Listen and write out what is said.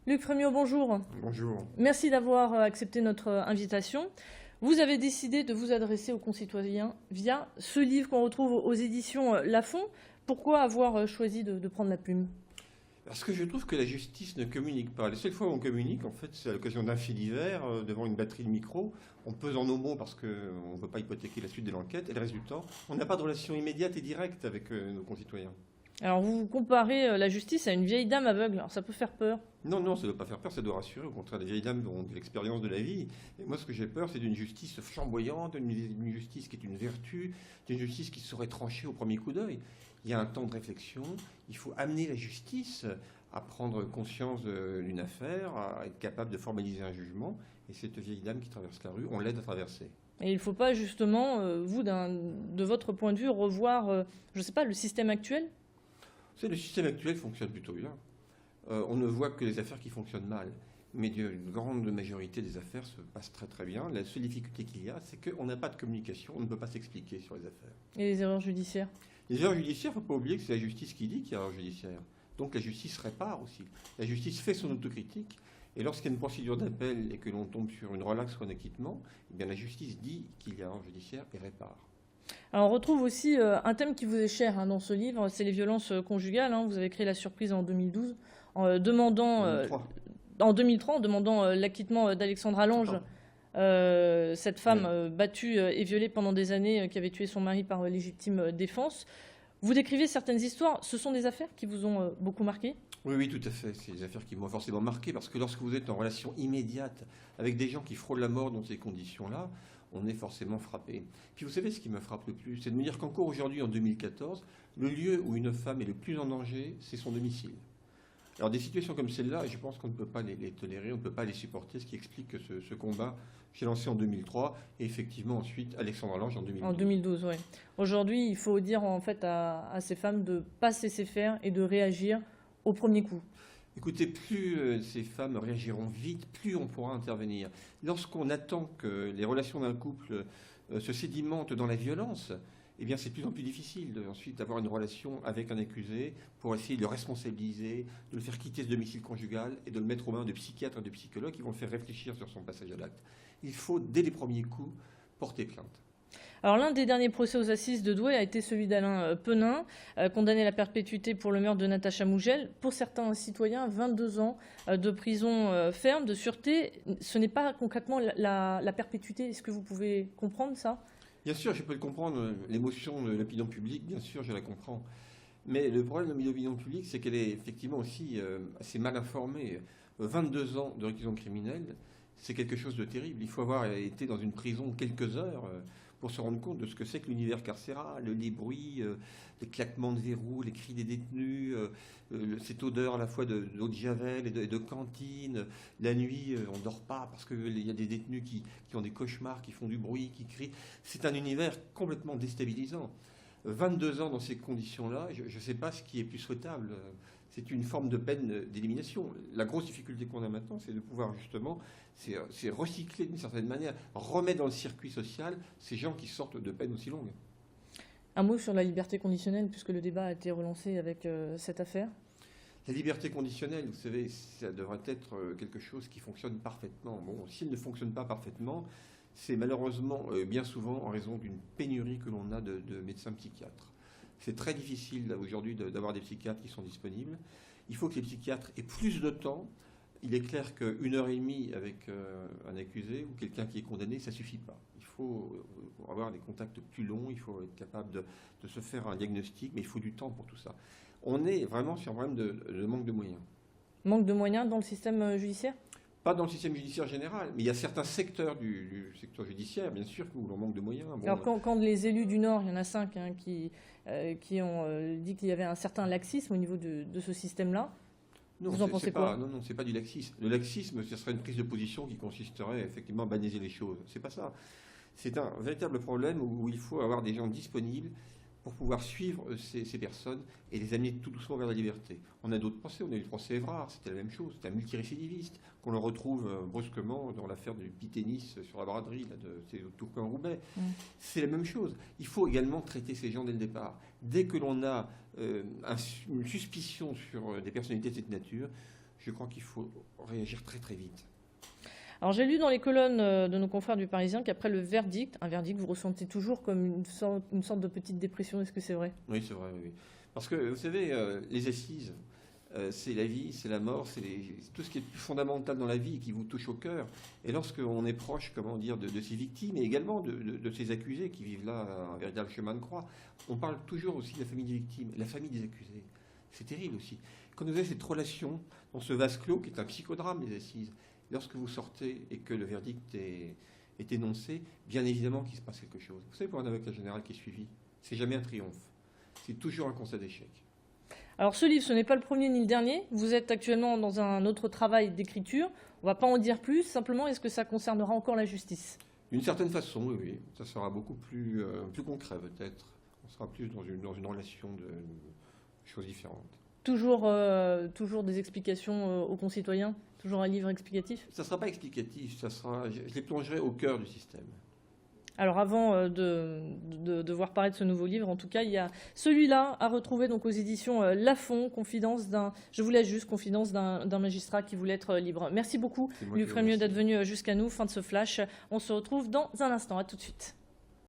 Luc Frémiot, bonjour. Bonjour. Merci d'avoir accepté notre invitation. Vous avez décidé de vous adresser aux concitoyens via ce livre qu'on retrouve aux éditions Lafon. Pourquoi avoir choisi de prendre la plume? Parce que je trouve que la justice ne communique pas. Les seules fois où on communique, en fait, c'est à l'occasion d'un fait divers, devant une batterie de micros. On pesant nos mots parce qu'on ne veut pas hypothéquer la suite de l'enquête. Et le résultat, on n'a pas de relation immédiate et directe avec nos concitoyens. Alors vous comparez la justice à une vieille dame aveugle. Alors ça peut faire peur. Non, non, ça ne doit pas faire peur, ça doit rassurer. Au contraire, les vieilles dames ont de l'expérience de la vie. Et moi, ce que j'ai peur, c'est d'une justice flamboyante, d'une justice qui est une vertu, d'une justice qui serait tranchée au premier coup d'œil. Il y a un temps de réflexion. Il faut amener la justice à prendre conscience d'une affaire, à être capable de formaliser un jugement. Et cette vieille dame qui traverse la rue, on l'aide à traverser. Et il ne faut pas justement, vous, de votre point de vue, revoir, je ne sais pas, le système actuel? Le système actuel fonctionne plutôt bien. On ne voit que les affaires qui fonctionnent mal. Mais une grande majorité des affaires se passent très très bien. La seule difficulté qu'il y a, c'est qu'on n'a pas de communication, on ne peut pas s'expliquer sur les affaires. Et les erreurs judiciaires? Les erreurs judiciaires, il ne faut pas oublier que c'est la justice qui dit qu'il y a erreur judiciaire. Donc la justice répare aussi. La justice fait son autocritique. Et lorsqu'il y a une procédure d'appel et que l'on tombe sur une relaxe ou un acquittement, eh bien la justice dit qu'il y a erreur judiciaire et répare. Alors on retrouve aussi un thème qui vous est cher dans ce livre, c'est les violences conjugales. Vous avez créé La Surprise en 2012, en demandant, 2003. en 2003, en demandant l'acquittement d'Alexandra Lange, cette femme battue et violée pendant des années, qui avait tué son mari par légitime défense. Vous décrivez certaines histoires, ce sont des affaires qui vous ont beaucoup marqué? Oui, oui, tout à fait. C'est des affaires qui m'ont forcément marqué parce que lorsque vous êtes en relation immédiate avec des gens qui frôlent la mort dans ces conditions-là, on est forcément frappé. Puis vous savez ce qui me frappe le plus, c'est de me dire qu'encore aujourd'hui, en 2014, le lieu où une femme est le plus en danger, c'est son domicile. Alors des situations comme celle-là, je pense qu'on ne peut pas les tolérer, on ne peut pas les supporter, ce qui explique que ce combat, j'ai lancé en 2003 et effectivement ensuite Alexandra Lange en 2012. En 2012, oui. Aujourd'hui, il faut dire en fait à ces femmes de ne pas se laisser faire et de réagir au premier coup. Écoutez, plus ces femmes réagiront vite, plus on pourra intervenir. Lorsqu'on attend que les relations d'un couple se sédimentent dans la violence, eh bien c'est de plus en plus difficile ensuite d'avoir une relation avec un accusé pour essayer de le responsabiliser, de le faire quitter ce domicile conjugal et de le mettre aux mains de psychiatres et de psychologues qui vont le faire réfléchir sur son passage à l'acte. Il faut, dès les premiers coups, porter plainte. Alors l'un des derniers procès aux assises de Douai a été celui d'Alain Penin, condamné à la perpétuité pour le meurtre de Natacha Mougel. Pour certains citoyens, 22 ans de prison ferme, de sûreté, ce n'est pas concrètement la perpétuité. Est-ce que vous pouvez comprendre ça? Bien sûr, je peux le comprendre, l'émotion de l'opinion publique, bien sûr, je la comprends. Mais le problème de l'opinion publique, c'est qu'elle est effectivement aussi assez mal informée. 22 ans de réclusion criminelle, c'est quelque chose de terrible. Il faut avoir été dans une prison quelques heures pour se rendre compte de ce que c'est que l'univers carcéral, les bruits, les claquements de verrous, les cris des détenus, cette odeur à la fois d'eau de javel et de cantine. La nuit, on ne dort pas parce qu'il y a des détenus qui ont des cauchemars, qui font du bruit, qui crient. C'est un univers complètement déstabilisant. 22 ans dans ces conditions-là, je ne sais pas ce qui est plus souhaitable. C'est une forme de peine d'élimination. La grosse difficulté qu'on a maintenant, c'est de pouvoir justement, c'est recycler d'une certaine manière, remettre dans le circuit social ces gens qui sortent de peines aussi longues. Un mot sur la liberté conditionnelle, puisque le débat a été relancé avec cette affaire. La liberté conditionnelle, vous savez, ça devrait être quelque chose qui fonctionne parfaitement. Bon, s'il ne fonctionne pas parfaitement, c'est malheureusement bien souvent en raison d'une pénurie que l'on a de médecins psychiatres. C'est très difficile aujourd'hui d'avoir des psychiatres qui sont disponibles. Il faut que les psychiatres aient plus de temps. Il est clair qu'une heure et demie avec un accusé ou quelqu'un qui est condamné, ça ne suffit pas. Il faut avoir des contacts plus longs, il faut être capable de se faire un diagnostic, mais il faut du temps pour tout ça. On est vraiment sur un problème de manque de moyens. Manque de moyens dans le système judiciaire? Pas dans le système judiciaire général, mais il y a certains secteurs du secteur judiciaire, bien sûr, où l'on manque de moyens. Bon, alors quand les élus du Nord, il y en a 5 qui ont dit qu'il y avait un certain laxisme au niveau de ce système-là, non, vous en pensez quoi? Non, non, c'est pas du laxisme. Le laxisme, ce serait une prise de position qui consisterait effectivement à banaliser les choses. C'est pas ça. C'est un véritable problème où il faut avoir des gens disponibles pour pouvoir suivre ces personnes et les amener tout doucement vers la liberté. On a d'autres procès, on a eu le procès Évrard, c'était la même chose, c'était un multirécidiviste qu'on le retrouve brusquement dans l'affaire du tennis sur la braderie de Tourcoing-Roubaix. C'est la même chose. Il faut également traiter ces gens dès le départ. Dès que l'on a une suspicion sur des personnalités de cette nature, je crois qu'il faut réagir très très vite. Alors j'ai lu dans les colonnes de nos confrères du Parisien qu'après le verdict, un verdict vous ressentez toujours comme une sorte de petite dépression, est-ce que c'est vrai? Oui, c'est vrai, oui. Parce que vous savez, les assises, c'est la vie, c'est la mort, c'est tout ce qui est plus fondamental dans la vie qui vous touche au cœur. Et lorsqu'on est proche, comment dire, de ces victimes et également de ces accusés qui vivent là un véritable chemin de croix, on parle toujours aussi de la famille des victimes, la famille des accusés. C'est terrible aussi. Quand vous avez cette relation dans ce vase clos qui est un psychodrame des assises, lorsque vous sortez et que le verdict est énoncé, bien évidemment qu'il se passe quelque chose. Vous savez, pour un avocat général qui est suivi, c'est jamais un triomphe. C'est toujours un constat d'échec. Alors ce livre, ce n'est pas le premier ni le dernier. Vous êtes actuellement dans un autre travail d'écriture. On ne va pas en dire plus. Simplement, est-ce que ça concernera encore la justice? D'une certaine façon, oui, oui. Ça sera beaucoup plus concret peut-être. On sera plus dans une relation de choses différentes. Toujours des explications aux concitoyens? Toujours un livre explicatif? Ça ne sera pas explicatif, je les plongerai au cœur du système. Alors avant de voir paraître ce nouveau livre, en tout cas, il y a celui-là à retrouver donc aux éditions Lafon, je vous laisse juste, confidence d'un magistrat qui voulait être libre. Merci beaucoup, Luc Rémieux, d'être venu jusqu'à nous. Fin de ce flash. On se retrouve dans un instant. À tout de suite.